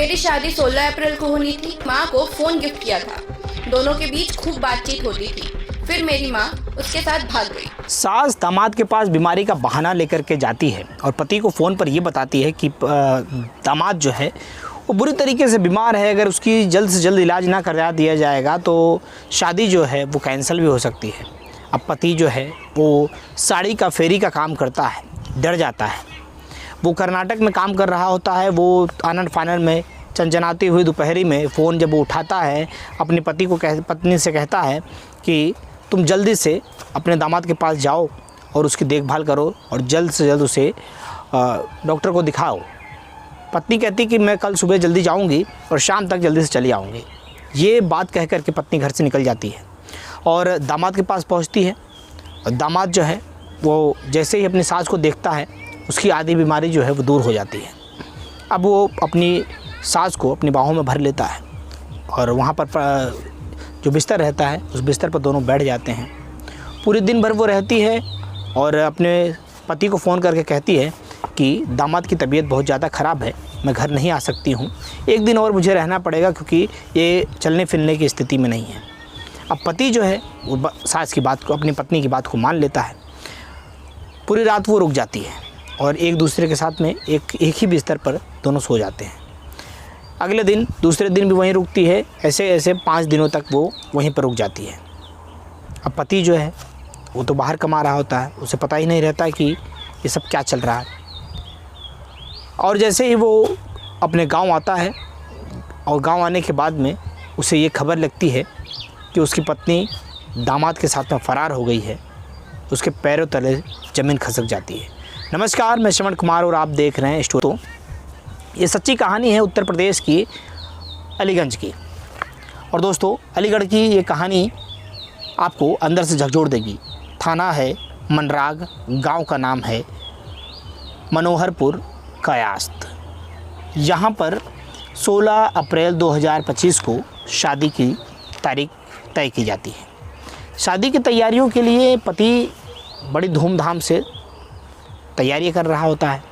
मेरी शादी 16 अप्रैल को होनी थी। माँ को फ़ोन गिफ्ट किया था। दोनों के बीच खूब बातचीत होती थी। फिर मेरी माँ उसके साथ भाग गई। सास दामाद के पास बीमारी का बहाना लेकर के जाती है और पति को फ़ोन पर ये बताती है कि दामाद जो है वो बुरी तरीके से बीमार है, अगर उसकी जल्द से जल्द इलाज ना करा दिया जाएगा तो शादी जो है वो कैंसिल भी हो सकती है। अब पति जो है वो साड़ी का फेरी का काम करता है, डर जाता है। वो कर्नाटक में काम कर रहा होता है। वो आनंद फानन में चनचनाती हुई दोपहरी में फ़ोन जब वो उठाता है, अपनी पत्नी से कहता है कि तुम जल्दी से अपने दामाद के पास जाओ और उसकी देखभाल करो और जल्द से जल्द उसे डॉक्टर को दिखाओ। पत्नी कहती कि मैं कल सुबह जल्दी जाऊंगी और शाम तक जल्दी से चली आऊँगी। ये बात कह कर के पत्नी घर से निकल जाती है और दामाद के पास पहुंचती है। और दामाद जो है वो जैसे ही अपनी सास को देखता है, उसकी आधी बीमारी जो है वो दूर हो जाती है। अब वो अपनी सास को अपनी बाहों में भर लेता है और वहाँ पर जो बिस्तर रहता है उस बिस्तर पर दोनों बैठ जाते हैं। पूरे दिन भर वो रहती है और अपने पति को फ़ोन करके कहती है कि दामाद की तबीयत बहुत ज़्यादा ख़राब है, मैं घर नहीं आ सकती हूँ, एक दिन और मुझे रहना पड़ेगा क्योंकि ये चलने फिरने की स्थिति में नहीं है। अब पति जो है वो सास की बात को, अपनी पत्नी की बात को मान लेता है। पूरी रात वो रुक जाती है और एक दूसरे के साथ में एक ही बिस्तर पर दोनों सो जाते हैं। अगले दिन, दूसरे दिन भी वहीं रुकती है। ऐसे ऐसे 5 दिनों तक वो वहीं पर रुक जाती है। अब पति जो है वो तो बाहर कमा रहा होता है, उसे पता ही नहीं रहता कि ये सब क्या चल रहा है। और जैसे ही वो अपने गांव आता है और गांव आने के बाद में उसे ये खबर लगती है कि उसकी पत्नी दामाद के साथ में फ़रार हो गई है, उसके पैरों तले ज़मीन खिसक जाती है। नमस्कार, मैं श्रवण कुमार और आप देख रहे हैं स्टोरी। ये सच्ची कहानी है उत्तर प्रदेश की अलीगंज की। और दोस्तों, अलीगढ़ की ये कहानी आपको अंदर से झकझोर देगी। थाना है मनराग, गांव का नाम है मनोहरपुर कयास्त। यहाँ पर 16 अप्रैल 2025 को शादी की तारीख तय की जाती है। शादी की तैयारियों के लिए पति बड़ी धूमधाम से तैयारी कर रहा होता है।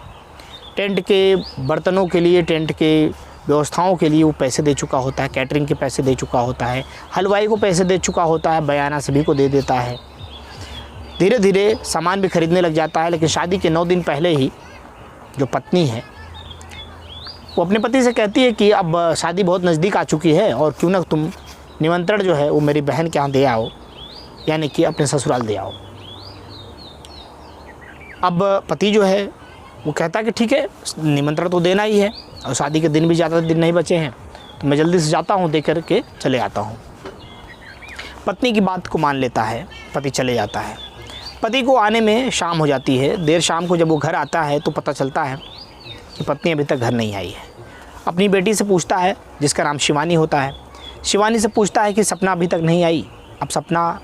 टेंट के बर्तनों के लिए, टेंट के व्यवस्थाओं के लिए वो पैसे दे चुका होता है, कैटरिंग के पैसे दे चुका होता है, हलवाई को पैसे दे चुका होता है, बयाना सभी को दे देता है। धीरे धीरे सामान भी खरीदने लग जाता है। लेकिन शादी के 9 दिन पहले ही जो पत्नी है वो अपने पति से कहती है कि अब शादी बहुत नज़दीक आ चुकी है और क्यों ना तुम निमंत्रण जो है वो मेरी बहन के यहाँ दे आओ, यानी कि अपने ससुराल दे आओ। अब पति जो है वो कहता है कि ठीक है, निमंत्रण तो देना ही है और शादी के दिन भी ज़्यादा दिन नहीं बचे हैं, तो मैं जल्दी से जाता हूँ, दे कर के चले आता हूँ। पत्नी की बात को मान लेता है, पति चले जाता है। पति को आने में शाम हो जाती है। देर शाम को जब वो घर आता है तो पता चलता है कि पत्नी अभी तक घर नहीं आई है। अपनी बेटी से पूछता है, जिसका नाम शिवानी होता है। शिवानी से पूछता है कि सपना अभी तक नहीं आई। अब सपना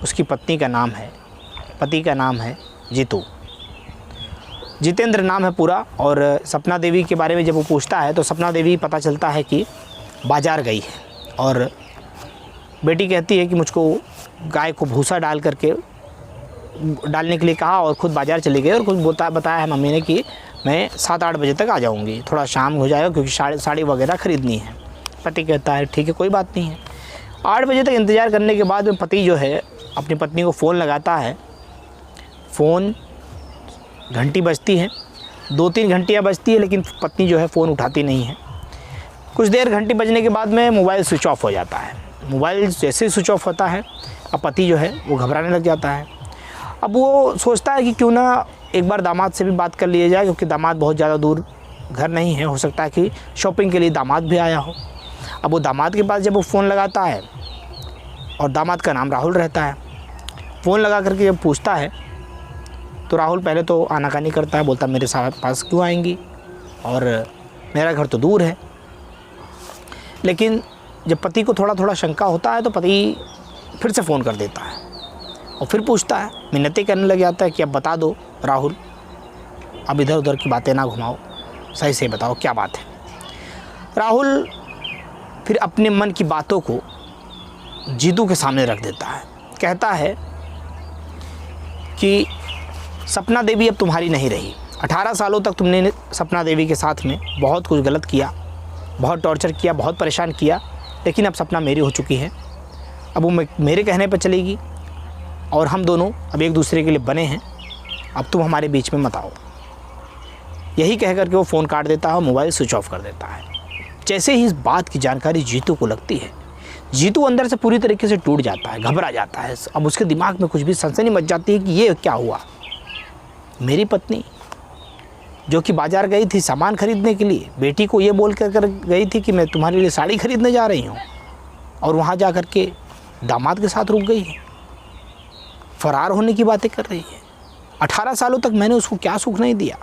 उसकी पत्नी का नाम है, पति का नाम है जीतू, जितेंद्र नाम है पूरा। और सपना देवी के बारे में जब वो पूछता है तो सपना देवी पता चलता है कि बाज़ार गई है। और बेटी कहती है कि मुझको गाय को भूसा डालने के लिए कहा और ख़ुद बाज़ार चली गई और कुछ बताया है मम्मी ने कि मैं 7-8 बजे तक आ जाऊंगी, थोड़ा शाम हो जाएगा क्योंकि साड़ी वगैरह ख़रीदनी है। पति कहता है ठीक है, कोई बात नहीं है। 8 बजे तक इंतज़ार करने के बाद में पति जो है अपनी पत्नी को फ़ोन लगाता है। फ़ोन घंटी बजती है, 2-3 घंटियाँ बजती है, लेकिन पत्नी जो है फ़ोन उठाती नहीं है। कुछ देर घंटी बजने के बाद में मोबाइल स्विच ऑफ हो जाता है। मोबाइल जैसे ही स्विच ऑफ होता है, अब पति जो है वो घबराने लग जाता है। अब वो सोचता है कि क्यों ना एक बार दामाद से भी बात कर लिया जाए, क्योंकि दामाद बहुत ज़्यादा दूर घर नहीं है, हो सकता है कि शॉपिंग के लिए दामाद भी आया हो। अब वो दामाद के पास जब वो फ़ोन लगाता है और दामाद का नाम राहुल रहता है, फ़ोन लगा करके जब पूछता है तो राहुल पहले तो आनाकानी करता है, बोलता मेरे पास क्यों आएंगी और मेरा घर तो दूर है। लेकिन जब पति को थोड़ा थोड़ा शंका होता है तो पति फिर से फ़ोन कर देता है और फिर पूछता है, मिन्नतें करने लग जाता है कि अब बता दो राहुल, अब इधर उधर की बातें ना घुमाओ, सही से बताओ क्या बात है। राहुल फिर अपने मन की बातों को जीतू के सामने रख देता है। कहता है कि सपना देवी अब तुम्हारी नहीं रही। 18 सालों तक तुमने सपना देवी के साथ में बहुत कुछ गलत किया, बहुत टॉर्चर किया, बहुत परेशान किया, लेकिन अब सपना मेरी हो चुकी है। अब वो मेरे कहने पर चलेगी और हम दोनों अब एक दूसरे के लिए बने हैं। अब तुम हमारे बीच में मत आओ। यही कह करके वो फ़ोन काट देता है, मोबाइल स्विच ऑफ कर देता है। जैसे ही इस बात की जानकारी जीतू को लगती है, जीतू अंदर से पूरी तरीके से टूट जाता है, घबरा जाता है। अब उसके दिमाग में कुछ भी सनसनी मच जाती है कि ये क्या हुआ। मेरी पत्नी जो कि बाज़ार गई थी सामान खरीदने के लिए, बेटी को ये बोल कर गई थी कि मैं तुम्हारे लिए साड़ी खरीदने जा रही हूँ, और वहाँ जा कर के दामाद के साथ रुक गई है, फरार होने की बातें कर रही है। 18 सालों तक मैंने उसको क्या सुख नहीं दिया।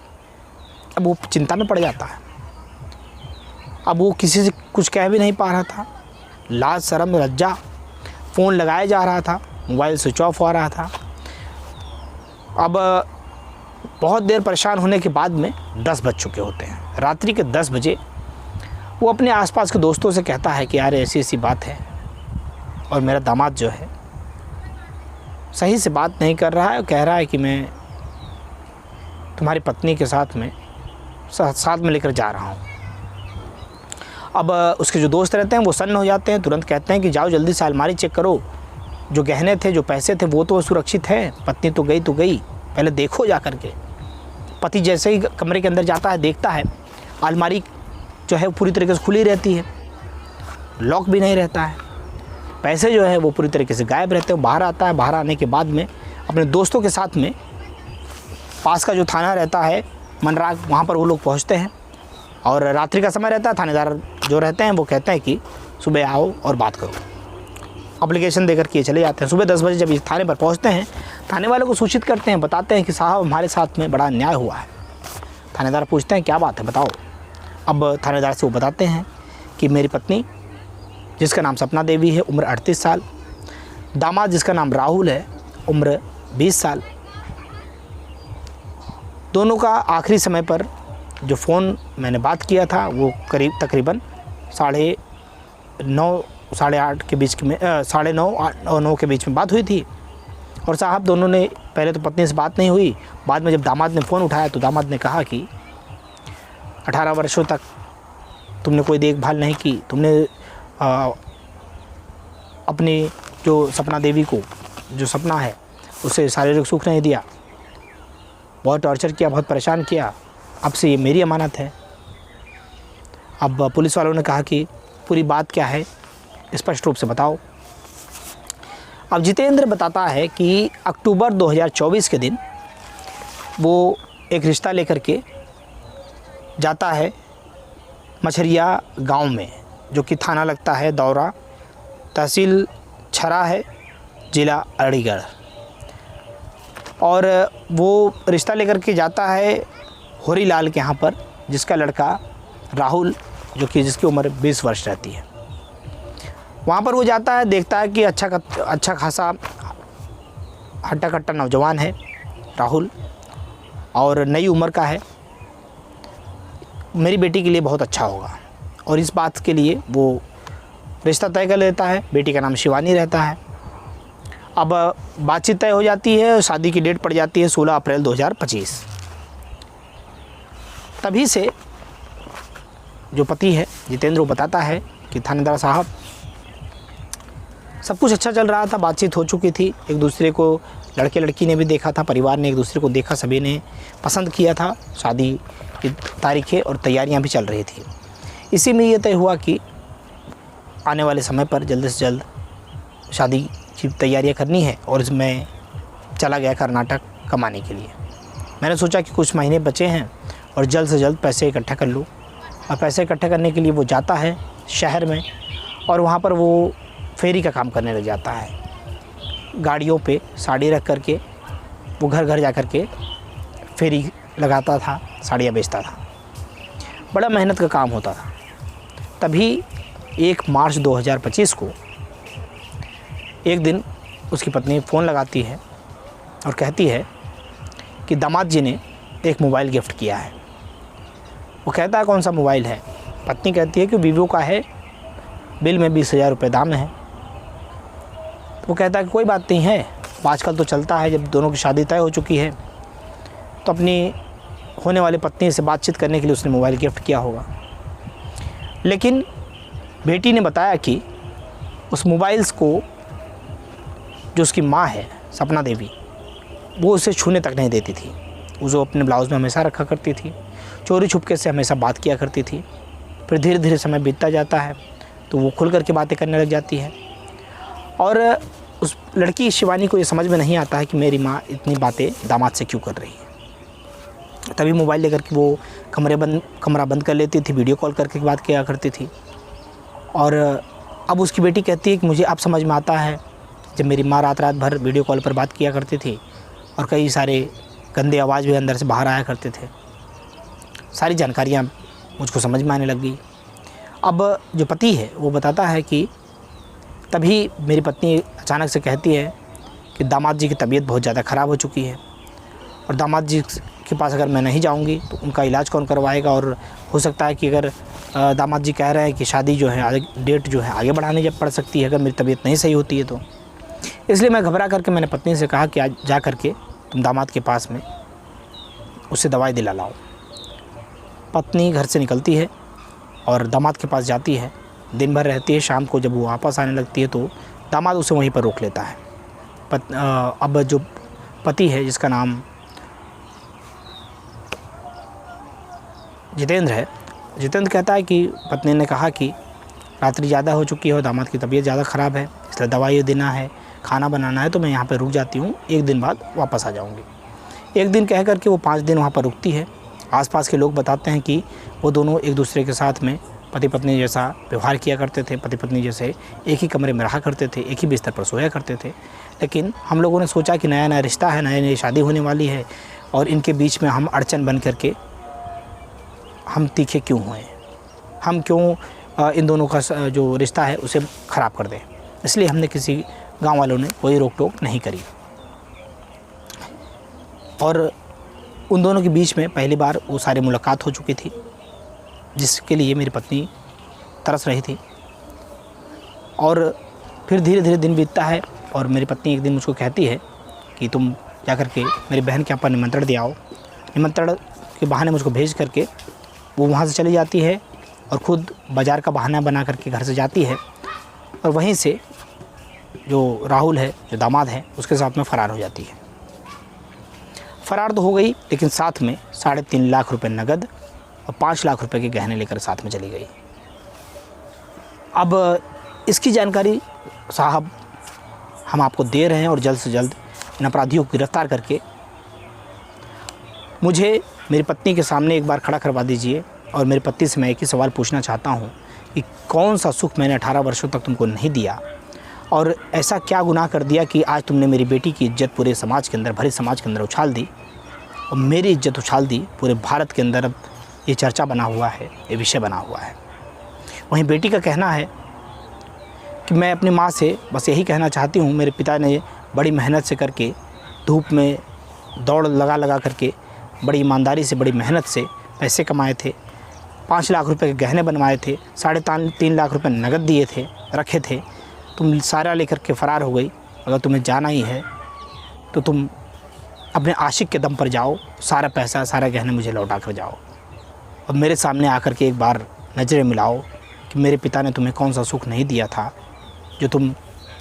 अब वो चिंता में पड़ जाता है। अब वो किसी से कुछ कह भी नहीं पा रहा था, लाज शर्म लज्जा। फ़ोन लगाया जा रहा था, मोबाइल स्विच ऑफ हो रहा था। अब बहुत देर परेशान होने के बाद में 10 बज चुके होते हैं। रात्रि के 10 बजे वो अपने आसपास के दोस्तों से कहता है कि यार ऐसी ऐसी बात है, और मेरा दामाद जो है सही से बात नहीं कर रहा है, और कह रहा है कि मैं तुम्हारी पत्नी के साथ में लेकर जा रहा हूँ। अब उसके जो दोस्त रहते हैं वो सन्न हो जाते हैं, तुरंत कहते हैं कि जाओ जल्दी से अलमारी चेक करो, जो गहने थे, जो पैसे थे वो तो सुरक्षित हैं, पत्नी तो गई, पहले देखो जा कर के। पति जैसे ही कमरे के अंदर जाता है, देखता है अलमारी जो है पूरी तरीके से खुली रहती है, लॉक भी नहीं रहता है, पैसे जो है वो पूरी तरीके से गायब रहते हैं। बाहर आता है, बाहर आने के बाद में अपने दोस्तों के साथ में पास का जो थाना रहता है मनराग, वहाँ पर वो लोग पहुँचते हैं, और रात्रि का समय रहता है। थानेदार जो रहते हैं वो कहते हैं कि सुबह आओ और बात करो। एप्लीकेशन देकर के चले जाते हैं। सुबह 10 बजे जब इस थाने पर पहुंचते हैं, थाने वालों को सूचित करते हैं, बताते हैं कि साहब हमारे साथ में बड़ा अन्याय हुआ है। थानेदार पूछते हैं क्या बात है बताओ। अब थानेदार से वो बताते हैं कि मेरी पत्नी जिसका नाम सपना देवी है, उम्र 38 साल, दामाद जिसका नाम राहुल है, उम्र 20 साल, दोनों का आखिरी समय पर जो फ़ोन मैंने बात किया था वो तकरीबन 9:30 साढ़े 8 के बीच में 9:30 और 9 के बीच में बात हुई थी। और साहब दोनों ने पहले तो पत्नी से बात नहीं हुई, बाद में जब दामाद ने फ़ोन उठाया तो दामाद ने कहा कि 18 वर्षों तक तुमने कोई देखभाल नहीं की, तुमने अपनी जो सपना देवी को, जो सपना है, उसे शारीरिक सुख नहीं दिया, बहुत टॉर्चर किया, बहुत परेशान किया, अब से ये मेरी अमानत है। अब पुलिस वालों ने कहा कि पूरी बात क्या है स्पष्ट रूप से बताओ। अब जितेंद्र बताता है कि अक्टूबर 2024 के दिन वो एक रिश्ता लेकर के जाता है मछरिया गांव में, जो कि थाना लगता है दौरा, तहसील छरा है, ज़िला अलीगढ़। और वो रिश्ता लेकर के जाता है होरीलाल के यहाँ पर, जिसका लड़का राहुल, जो कि जिसकी उम्र 20 वर्ष रहती है। वहाँ पर वो जाता है, देखता है कि अच्छा खासा हट्टा कट्टा नौजवान है राहुल, और नई उम्र का है, मेरी बेटी के लिए बहुत अच्छा होगा, और इस बात के लिए वो रिश्ता तय कर लेता है। बेटी का नाम शिवानी रहता है। अब बातचीत तय हो जाती है और शादी की डेट पड़ जाती है 16 अप्रैल 2025। तभी से जो पति है जितेंद्र, वो बताता है कि थानेदार साहब सब कुछ अच्छा चल रहा था, बातचीत हो चुकी थी, एक दूसरे को लड़के लड़की ने भी देखा था, परिवार ने एक दूसरे को देखा, सभी ने पसंद किया था, शादी की तारीखें और तैयारियां भी चल रही थी। इसी में ये तय हुआ कि आने वाले समय पर जल्द से जल्द शादी की तैयारियां करनी है, और इसमें चला गया कर्नाटक कमाने के लिए। मैंने सोचा कि कुछ महीने बचे हैं और जल्द से जल्द पैसे इकट्ठा कर लूँ, और पैसे इकट्ठा करने के लिए वो जाता है शहर में, और वहाँ पर वो फेरी का काम करने लग जाता है। गाड़ियों पे साड़ी रख करके वो घर घर जा कर के फेरी लगाता था, साड़ियाँ बेचता था। बड़ा मेहनत का काम होता था। तभी 1 मार्च 2025 को एक दिन उसकी पत्नी फ़ोन लगाती है और कहती है कि दामाद जी ने एक मोबाइल गिफ्ट किया है। वो कहता है कौन सा मोबाइल है। पत्नी कहती है कि वीवो का है, बिल में 20,000 रुपये दाम है। वो कहता है कि कोई बात नहीं है, आजकल तो चलता है, जब दोनों की शादी तय हो चुकी है तो अपनी होने वाली पत्नी से बातचीत करने के लिए उसने मोबाइल गिफ्ट किया होगा। लेकिन बेटी ने बताया कि उस मोबाइल्स को जो उसकी माँ है सपना देवी, वो उसे छूने तक नहीं देती थी। वो अपने ब्लाउज़ में हमेशा रखा करती थी, चोरी छुपके से हमेशा बात किया करती थी। फिर धीरे धीरे समय बीतता जाता है तो वो खुल करके बातें करने लग जाती है। और उस लड़की शिवानी को ये समझ में नहीं आता है कि मेरी माँ इतनी बातें दामाद से क्यों कर रही है। तभी मोबाइल लेकर के वो कमरा बंद कर लेती थी, वीडियो कॉल करके बात किया करती थी। और अब उसकी बेटी कहती है कि मुझे अब समझ में आता है, जब मेरी माँ रात भर वीडियो कॉल पर बात किया करती थी और कई सारे गंदे आवाज़ भी अंदर से बाहर आया करते थे, सारी जानकारियाँ मुझको समझ में आने लग गई। अब जो पति है वो बताता है कि तभी मेरी पत्नी अचानक से कहती है कि दामाद जी की तबीयत बहुत ज़्यादा ख़राब हो चुकी है और दामाद जी के पास अगर मैं नहीं जाऊंगी तो उनका इलाज कौन करवाएगा, और हो सकता है कि अगर दामाद जी कह रहे हैं कि शादी जो है डेट जो है आगे बढ़ाने जब पड़ सकती है अगर मेरी तबीयत नहीं सही होती है तो। इसलिए मैं घबरा करके मैंने पत्नी से कहा कि आज जा कर के तुम दामाद के पास में उससे दवाई दिला लाओ। पत्नी घर से निकलती है और दामाद के पास जाती है, दिन भर रहती है। शाम को जब वो वापस आने लगती है तो दामाद उसे वहीं पर रोक लेता है। अब जो पति है जिसका नाम जितेंद्र है, जितेंद्र कहता है कि पत्नी ने कहा कि रात्रि ज़्यादा हो चुकी है और दामाद की तबीयत ज़्यादा ख़राब है, इसलिए दवाई देना है, खाना बनाना है, तो मैं यहाँ पर रुक जाती हूँ, 1 दिन बाद वापस आ जाऊँगी। 1 दिन कह कर के वो 5 दिन वहाँ पर रुकती है। आसपास के लोग बताते हैं कि वो दोनों एक दूसरे के साथ में पति पत्नी जैसा व्यवहार किया करते थे, पति पत्नी जैसे एक ही कमरे में रहा करते थे, एक ही बिस्तर पर सोया करते थे। लेकिन हम लोगों ने सोचा कि नया नया रिश्ता है, नई नई शादी होने वाली है और इनके बीच में हम अड़चन बन करके हम तीखे क्यों हुए, हम क्यों इन दोनों का जो रिश्ता है उसे ख़राब कर दें। इसलिए हमने किसी गांव वालों ने कोई रोक टोक नहीं करी। और उन दोनों के बीच में पहली बार वो सारी मुलाकात हो चुकी थी, जिसके लिए मेरी पत्नी तरस रही थी। और फिर धीरे धीरे दिन बीतता है और मेरी पत्नी एक दिन मुझको कहती है कि तुम जा कर के मेरी बहन के यहाँ पर निमंत्रण दे आओ। निमंत्रण के बहाने मुझको भेज करके वो वहाँ से चली जाती है और ख़ुद बाज़ार का बहाना बना करके घर से जाती है और वहीं से जो राहुल है, जो दामाद है, उसके साथ में फ़रार हो जाती है। फ़रार तो हो गई, लेकिन साथ में 3.5 लाख रुपए नगद और 5 लाख रुपए के गहने लेकर साथ में चली गई। अब इसकी जानकारी साहब हम आपको दे रहे हैं और जल्द से जल्द इन अपराधियों को गिरफ्तार करके मुझे मेरी पत्नी के सामने एक बार खड़ा करवा दीजिए। और मेरी पत्नी से मैं एक ही सवाल पूछना चाहता हूँ कि कौन सा सुख मैंने 18 वर्षों तक तुमको नहीं दिया और ऐसा क्या गुनाह कर दिया कि आज तुमने मेरी बेटी की इज्जत पूरे समाज के अंदर, भरे समाज के अंदर उछाल दी और मेरी इज्जत उछाल दी। पूरे भारत के अंदर अब ये चर्चा बना हुआ है, ये विषय बना हुआ है। वहीं बेटी का कहना है कि मैं अपनी माँ से बस यही कहना चाहती हूँ, मेरे पिता ने बड़ी मेहनत से करके, धूप में दौड़ लगा करके, बड़ी ईमानदारी से, बड़ी मेहनत से पैसे कमाए थे, 5 लाख रुपए के गहने बनवाए थे, 3.5 लाख रुपए नगद दिए थे, रखे थे। तुम सारा लेकर के फ़रार हो गई। अगर तुम्हें जाना ही है तो तुम अपने आशिक के दम पर जाओ, सारा पैसा, सारा गहने मुझे लौटा कर जाओ और मेरे सामने आकर के एक बार नज़रें मिलाओ कि मेरे पिता ने तुम्हें कौन सा सुख नहीं दिया था जो तुम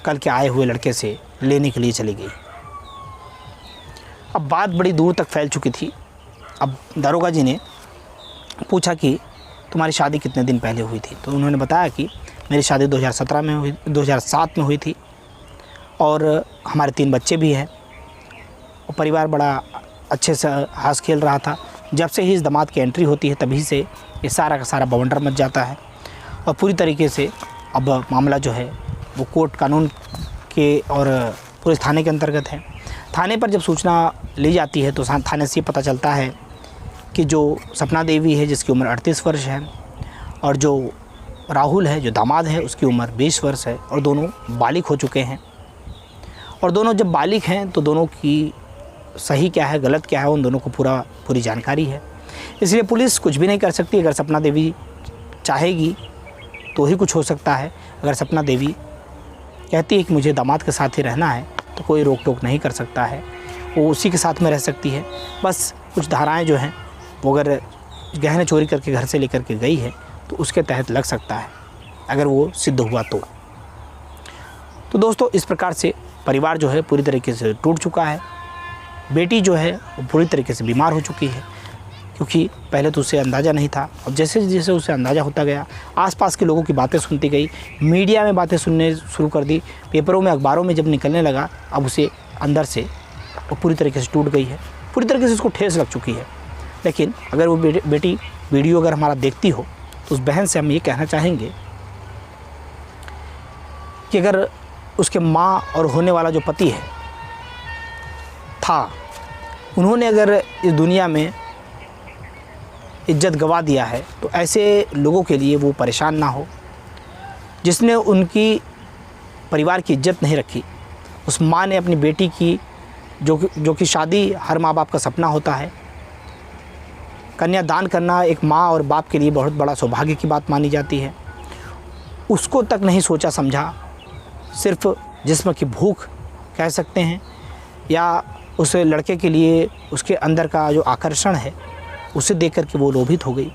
कल के आए हुए लड़के से लेने के लिए चली गई। अब बात बड़ी दूर तक फैल चुकी थी। अब दारोगा जी ने पूछा कि तुम्हारी शादी कितने दिन पहले हुई थी, तो उन्होंने बताया कि मेरी शादी 2007 में हुई थी और हमारे 3 बच्चे भी हैं और परिवार बड़ा अच्छे से हंस खेल रहा था। जब से ही इस दामाद की एंट्री होती है तभी से ये सारा का सारा बवंडर मच जाता है और पूरी तरीके से अब मामला जो है वो कोर्ट कानून के और पुलिस थाने के अंतर्गत है। थाने पर जब सूचना ली जाती है तो थाने से पता चलता है कि जो सपना देवी है जिसकी उम्र 38 वर्ष है और जो राहुल है जो दामाद है उसकी उम्र 20 वर्ष है और दोनों बालिग हो चुके हैं। और दोनों जब बालिग हैं तो दोनों की सही क्या है, गलत क्या है, उन दोनों को पूरी जानकारी है। इसलिए पुलिस कुछ भी नहीं कर सकती। अगर सपना देवी चाहेगी तो ही कुछ हो सकता है। अगर सपना देवी कहती है कि मुझे दामाद के साथ ही रहना है तो कोई रोक टोक नहीं कर सकता है, वो उसी के साथ में रह सकती है। बस कुछ धाराएं जो हैं वो अगर गहने चोरी करके घर से लेकर के गई है तो उसके तहत लग सकता है, अगर वो सिद्ध हुआ तो दोस्तों इस प्रकार से परिवार जो है पूरी तरीके से टूट चुका है। बेटी जो है वो पूरी तरीके से बीमार हो चुकी है, क्योंकि पहले तो उसे अंदाज़ा नहीं था। अब जैसे जैसे उसे अंदाज़ा होता गया, आसपास के लोगों की बातें सुनती गई, मीडिया में बातें सुनने शुरू कर दी, पेपरों में अखबारों में जब निकलने लगा, अब उसे अंदर से वो पूरी तरीके से टूट गई है, पूरी तरीके से उसको ठेस लग चुकी है। लेकिन अगर वो बेटी वीडियो अगर हमारा देखती हो तो उस बहन से हम ये कहना चाहेंगे कि अगर उसके माँ और होने वाला जो पति है था, उन्होंने अगर इस दुनिया में इज्जत गवा दिया है, तो ऐसे लोगों के लिए वो परेशान ना हो। जिसने उनकी परिवार की इज्जत नहीं रखी, उस माँ ने अपनी बेटी की जो कि शादी हर माँ बाप का सपना होता है, कन्यादान करना एक माँ और बाप के लिए बहुत बड़ा सौभाग्य की बात मानी जाती है, उसको तक नहीं सोचा समझा। सिर्फ जिस्म की भूख कह सकते हैं, या उस लड़के के लिए उसके अंदर का जो आकर्षण है उसे देख कर के वो लोभित हो गई,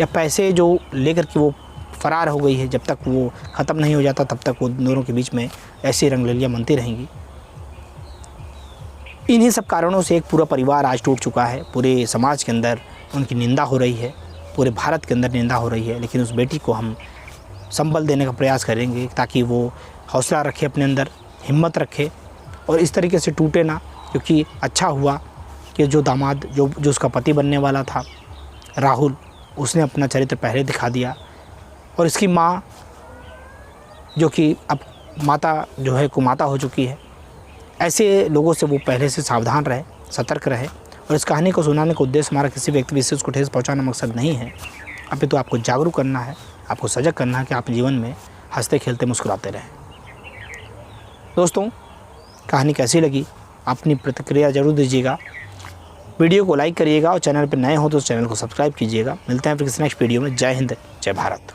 या पैसे जो लेकर के वो फ़रार हो गई है, जब तक वो ख़त्म नहीं हो जाता तब तक वो दोनों के बीच में ऐसी रंगलियाँ बनती रहेंगी। इन्हीं सब कारणों से एक पूरा परिवार आज टूट चुका है। पूरे समाज के अंदर उनकी निंदा हो रही है, पूरे भारत के अंदर निंदा हो रही है। लेकिन उस बेटी को हम संबल देने का प्रयास करेंगे, ताकि वो हौसला रखे, अपने अंदर हिम्मत रखे और इस तरीके से टूटे ना। क्योंकि अच्छा हुआ कि जो दामाद जो उसका पति बनने वाला था राहुल, उसने अपना चरित्र पहले दिखा दिया, और इसकी माँ जो कि अब माता जो है कुमाता हो चुकी है, ऐसे लोगों से वो पहले से सावधान रहे, सतर्क रहे। और इस कहानी को सुनाने का उद्देश्य हमारा किसी व्यक्ति विशेष को ठेस पहुंचाना मकसद नहीं है, अभी तो आपको जागरूक करना है, आपको सजग करना है कि आप जीवन में हंसते खेलते मुस्कुराते रहें। दोस्तों कहानी कैसी लगी अपनी प्रतिक्रिया ज़रूर दीजिएगा, वीडियो को लाइक करिएगा और चैनल पर नए हो तो चैनल को सब्सक्राइब कीजिएगा। मिलते हैं फिर किसी नेक्स्ट वीडियो में। जय हिंद, जय भारत।